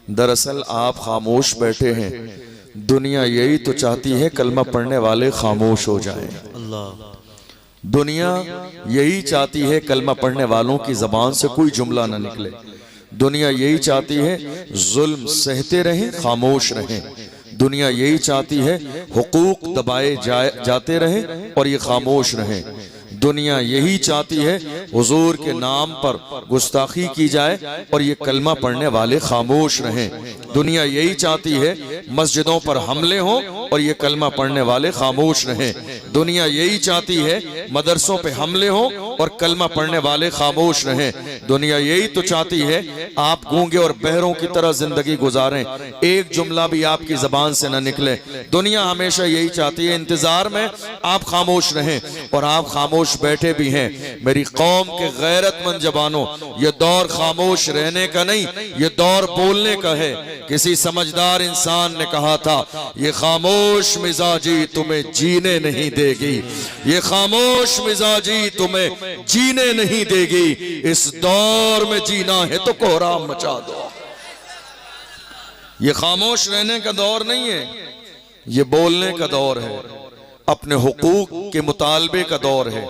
दरअसल आप खामोश बैठे हैं, दुनिया यही तो चाहती है कलमा पढ़ने वाले खामोश हो जाएं। दुनिया यही चाहती है कलमा पढ़ने वालों की जबान से कोई जुमला ना निकले। दुनिया यही चाहती है जुल्म सहते रहें, खामोश रहें। दुनिया यही चाहती है हुकूक दबाए जाते रहें और ये खामोश रहें। दुनिया यही चाहती है हुजूर के नाम पर गुस्ताखी की जाए और ये कलमा पढ़ने वाले खामोश रहें। दुनिया यही चाहती है मस्जिदों पर हमले हों और ये कलमा पढ़ने वाले खामोश रहें। दुनिया यही चाहती है मदरसों पे हमले हों और कलमा पढ़ने वाले खामोश रहें। दुनिया यही तो चाहती है आप गूंगे और बहरों की तरह जिंदगी गुजारें, एक जुमला भी आपकी जबान से न निकले। दुनिया हमेशा यही चाहती है इंतजार में आप खामोश रहें और आप खामोश बैठे भी हैं। मेरी कौम के गैरतमंद जवानों, ये दौर खामोश रहने का नहीं, ये दौर बोलने का है। किसी समझदार इंसान ने कहा था ये खामोश मिजाजी तुम्हें जीने नहीं देगी, ये खामोश मिजाजी तुम्हें जीने नहीं देगी। इस दौर में जीना है तो कोहराम मचा दो। ये खामोश रहने का दौर नहीं है, ये बोलने का दौर है, अपने हुकूक के मुतालबे का दौर है।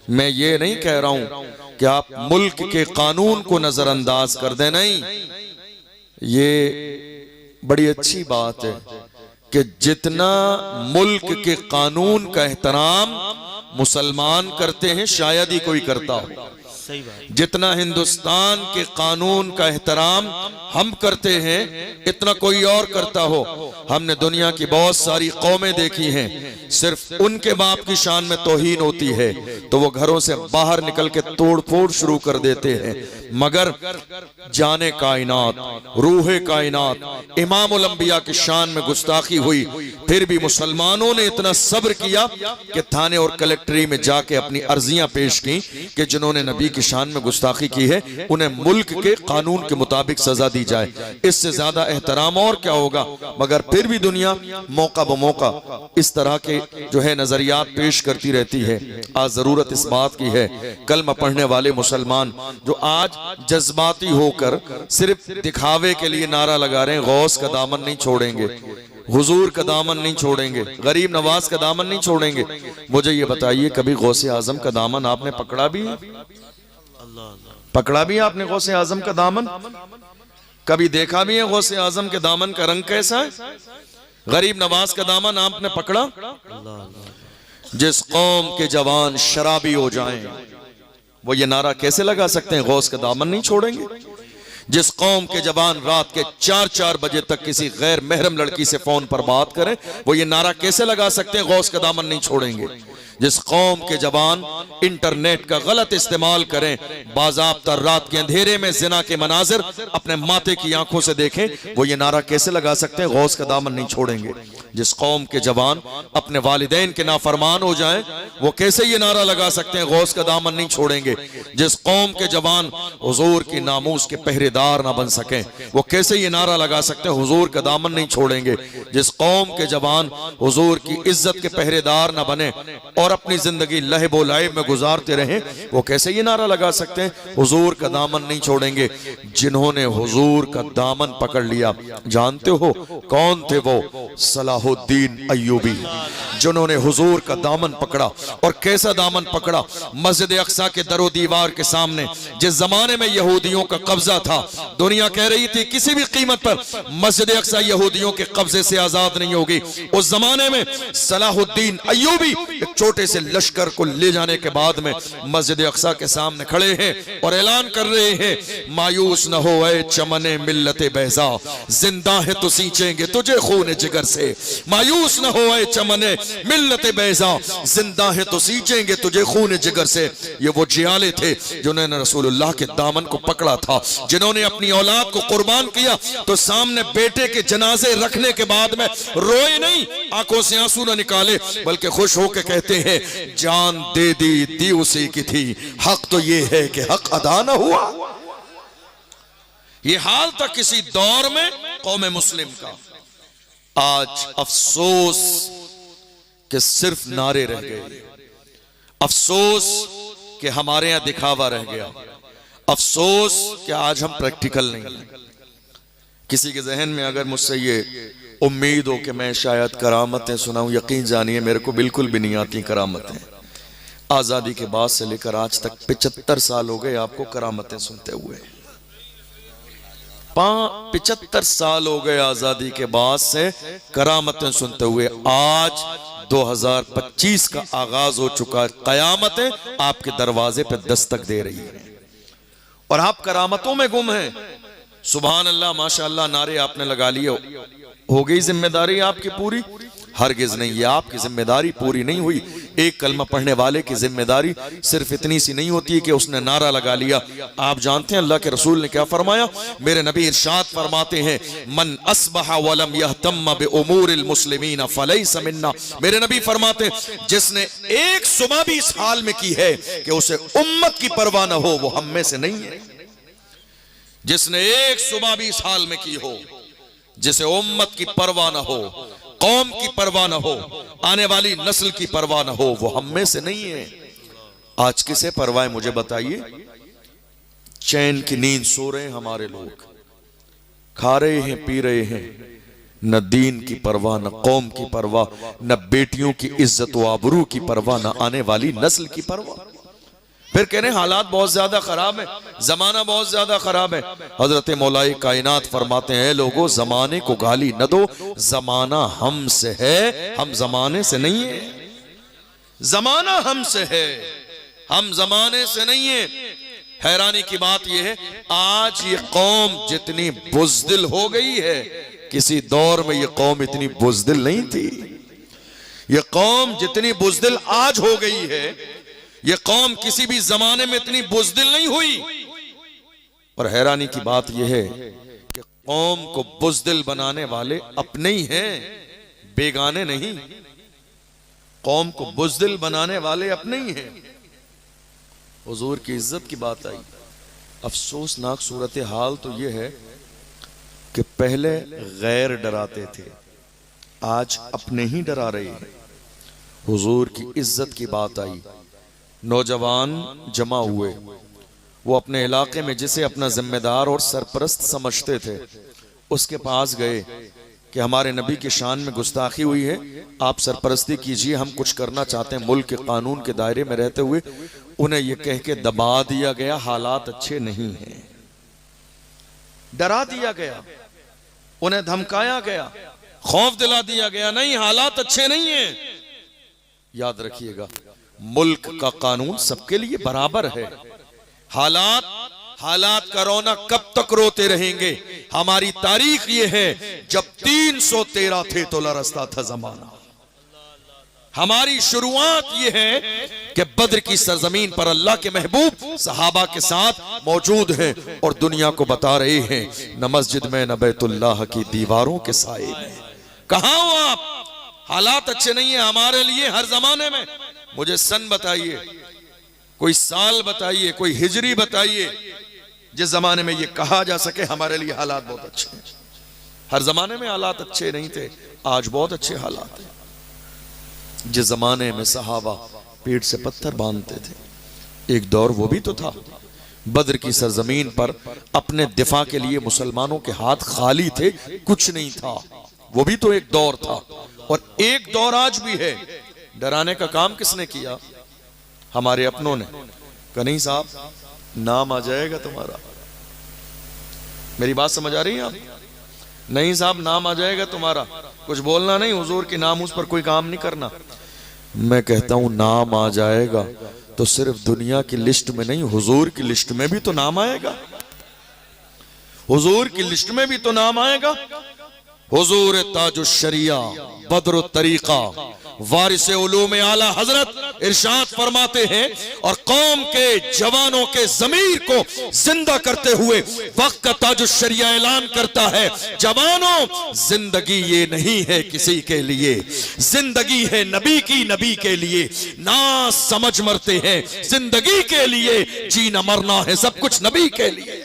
मैं ये नहीं कह रहा हूं कि आप मुल्क के कानून को नजरअंदाज कर दें, नहीं। ये बड़ी अच्छी बात है कि जितना मुल्क के कानून का एहतराम मुसलमान करते हैं शायद ही कोई करता हो, जितना हिंदुस्तान के कानून का एहतराम हम करते हैं इतना कोई और करता हो। हमने दुनिया की बहुत सारी कौमें देखी हैं, सिर्फ उनके बाप की शान में तौहीन होती है तो वो घरों से बाहर निकल के तोड़ फोड़ शुरू कर देते हैं। मगर जाने कायनात, रूहे कायनात, इमाम उल अंबिया की शान में गुस्ताखी हुई, फिर भी मुसलमानों ने इतना सब्र किया कि थाने और कलेक्ट्री में जाके अपनी अर्जियां पेश की कि जिन्होंने नबी की शान में गुस्ताखी की है उन्हें मुल्क के कानून के मुताबिक सजा दी जाए। इससे ज्यादा एहतराम और क्या होगा। मगर फिर भी दुनिया मौका ब मौका इस तरह के जो है नजरियात पेश करती रहती है। आज जरूरत इस बात की है कलमा पढ़ने वाले मुसलमान जो आज जज्बाती होकर सिर्फ दिखावे के लिए नारा लगा रहे हैं, गौस का दामन नहीं छोड़ेंगे, हुजूर का दामन नहीं छोड़ेंगे, गरीब नवाज का दामन नहीं छोड़ेंगे। मुझे ये बताइए कभी गौसे आजम का दामन आपने पकड़ा भी है? पकड़ा भी है आपने गौसे आजम का दामन? कभी देखा भी है गौसे आजम के दामन का रंग कैसा है? गरीब नवाज का दामन आपने पकड़ा? जिस कौम के जवान शराबी हो जाएं वो ये नारा कैसे लगा सकते हैं गौस का दामन नहीं छोड़ेंगे? जिस कौम के जवान रात के 4-4 बजे तक किसी गैर महरम लड़की से फोन पर बात करें वो ये नारा कैसे लगा सकते हैं गौस का दामन नहीं छोड़ेंगे? जिस कौम के जवान इंटरनेट का गलत इस्तेमाल करें, बाज़ाब्ता रात के अंधेरे में जिना के मनाजिर अपने माथे की आंखों से देखें, वो ये नारा कैसे लगा सकते हैं गौस का दामन नहीं छोड़ेंगे? जिस कौम के जवान अपने वालिदैन के नाफरमान हो जाएं वो कैसे ये नारा लगा सकते हैं गौस का दामन नहीं छोड़ेंगे? जिस कौम के जवान हुजूर की नामूस के पहरेदार ना बन सकें वो कैसे ये नारा लगा सकते हैं हुजूर का दामन नहीं छोड़ेंगे? जिस कौम के जवान हुजूर की इज्जत के पहरेदार ना बने और अपनी जिंदगी लहबो लाइब में गुजारते रहें वो कैसे ये नारा लगा सकते हैं हुजूर का दामन नहीं छोड़ेंगे? जिन्होंने हुजूर का दामन पकड़ लिया जानते हो कौन थे वो? सलाहुद्दीन अय्यूबी, जिन्होंने हुजूर का दामन पकड़ा। और कैसा दामन पकड़ा? मस्जिद अक्सा के दरो दीवार के सामने जिस जमाने में यहूदियों का कब्जा था, दुनिया कह रही थी किसी भी कीमत पर मस्जिद अक्सा यहूदियों के कब्जे से आजाद नहीं होगी। उस जमाने में सलाहुद्दीन अय्यूबी एक छोटे से लश्कर को ले जाने के बाद में मस्जिद अक्सा के सामने खड़े हैं और ऐलान कर रहे हैं मायूस न हो ऐ चमने मिल्लते बैजा, जिंदा है तो सींचेंगे तुझे खून जिगर से। मायूस न हो ऐ चमने मिल्लते बैजा, जिंदा है तो सींचेंगे तुझे खून जिगर से। ये वो जियाले थे जिन्होंने रसूलुल्लाह के दामन को पकड़ा था, जिन्होंने अपनी औलाद को कुर्बान किया तो सामने बेटे के जनाजे रखने के बाद में रोए नहीं, आंखों से आंसू न निकाले, बल्कि खुश होकर कहते हैं जान दे दी उसी की थी, हक तो ये है कि हक अदा न हुआ। ये हाल था किसी दौर में कौम मुस्लिम का। आज अफसोस कि सिर्फ नारे रह गए, अफसोस कि हमारे यहां दिखावा रह गया, अफसोस कि आज हम प्रैक्टिकल नहीं। किसी के जहन में अगर मुझसे ये उम्मीद हो कि मैं शायद करामतें सुनाऊं, यकीन जानिए मेरे को बिल्कुल भी नहीं आती करामतें। आज़ादी के बाद से लेकर आज तक 75 साल हो गए आपको करामतें सुनते हुए। 75 साल हो गए आज़ादी के बाद से करामतें सुनते हुए। आज 2025 का आगाज हो चुका है, कयामतें आपके दरवाजे पे दस्तक दे रही है और आप करामतों में गुम हैं। सुभान अल्लाह, माशाअल्लाह नारे आपने लगा लिए, हो गई जिम्मेदारी आपकी पूरी? हरगिज नहीं, ये आपकी जिम्मेदारी पूरी नहीं हुई। एक कलमा पढ़ने वाले की जिम्मेदारी सिर्फ इतनी सी नहीं होती है कि उसने नारा लगा लिया। आप जानते हैं अल्लाह के रसूल ने क्या फरमाया? मेरे नबी इरशाद फरमाते हैं, मन अस्बहा वलम यहतम बिउमूरिल मुस्लिमीन फलैसा मिन्ना। मेरे नबी फरमाते हैं, जिसने एक सुबह भी इस हाल में की है कि उसे उम्मत की परवाह न हो, वो हम में से नहीं है। जिसने एक सुबह भी इस हाल में की हो, जिसे उम्मत की परवाह न हो, कौम की परवाह न हो, आने वाली नस्ल की परवाह न हो, वो हम में से नहीं है। आज किसे परवाह है मुझे बताइए? चैन की नींद सो रहे हैं हमारे लोग, खा रहे हैं पी रहे हैं, न दीन की परवाह, न कौम की परवाह, न बेटियों की इज्जत व आबरू की परवाह, न आने वाली नस्ल की परवाह। फिर कह रहे हैं हालात बहुत ज्यादा खराब है, जमाना बहुत ज्यादा खराब है। हजरत मौलाए कायनात फरमाते हैं, लोगों जमाने को गाली न दो, जमाना हमसे है, हम जमाने से नहीं है। जमाना हमसे है, हम जमाने से नहीं है। हैरानी की बात यह है, आज ये कौम जितनी बुज़दिल हो गई है, किसी दौर में ये कौम इतनी बुज़दिल नहीं थी। ये कौम जितनी बुज़दिल आज हो गई है, ये कौम किसी भी जमाने में इतनी बुज़दिल नहीं हुई। और हैरानी की बात यह है कि कौम को बुज़दिल बनाने वाले अपने ही हैं, बेगाने नहीं। कौम को बुज़दिल बनाने वाले अपने ही हैं। हुजूर की इज्जत की बात आई। अफसोसनाक सूरत हाल तो यह है कि पहले गैर डराते थे, आज अपने ही डरा रहे हैं। हुजूर की इज्जत की बात आई, नौजवान जमा हुए, वो अपने इलाके में जिसे अपना जिम्मेदार और सरपरस्त समझते थे उसके पास गए कि हमारे नबी की शान में गुस्ताखी हुई है, आप सरपरस्ती कीजिए, हम कुछ करना चाहते हैं मुल्क के कानून के दायरे में रहते हुए। उन्हें यह कह के दबा दिया गया, हालात अच्छे नहीं हैं। डरा दिया गया, उन्हें धमकाया गया, खौफ दिला दिया गया, नहीं हालात अच्छे नहीं हैं। याद रखिएगा, मुल्क का कानून सबके लिए बराबर है। हालात का रोना कब तक रोते रहेंगे? हमारी तारीख ये है, जब 313 थे तो लरसता था जमाना। हमारी शुरुआत ये है कि बद्र की सरजमीन पर अल्लाह के महबूब सहाबा के साथ मौजूद हैं और दुनिया को बता रहे हैं, न मस्जिद में न बैतुल्लाह की दीवारों के साए में। कहां हो आप? हालात अच्छे नहीं है हमारे लिए हर जमाने में। मुझे सन बताइए, कोई साल बताइए, कोई हिजरी बताइए जिस जमाने में ये कहा जा सके हमारे लिए हालात बहुत अच्छे हैं। हर जमाने में हालात अच्छे नहीं थे, आज बहुत अच्छे हालात हैं। जिस जमाने में सहाबा पेट से पत्थर बांधते थे, एक दौर वो भी तो था। बद्र की सरजमीन पर अपने दिफा के लिए मुसलमानों के हाथ खाली थे, कुछ नहीं था। वो भी तो एक दौर था और एक दौर आज भी है। डराने का काम किसने किया? हमारे अपनों ने। कहीं साहब नाम आ जाएगा तुम्हारा। मेरी बात समझ आ रही है आप? नहीं साहब नाम आ जाएगा तुम्हारा, कुछ बोलना नहीं, हुजूर के नाम उस पर कोई काम नहीं करना। मैं कहता हूं नाम आ जाएगा तो सिर्फ दुनिया की लिस्ट में नहीं, हुजूर की लिस्ट में भी तो नाम आएगा। हुजूर की लिस्ट में भी तो नाम आएगा। हुजूर ताजुश शरिया बद्र तरीका वारिस उलूम आला हजरत इरशाद फरमाते हैं, और कौम के जवानों के ज़मीर को जिंदा करते हुए वक्त का ताजुश शरिया ऐलान करता है, जवानों जिंदगी ये नहीं है किसी के लिए, जिंदगी है नबी की, नबी के लिए। ना समझ मरते हैं जिंदगी के लिए, जीना मरना है सब कुछ नबी के लिए।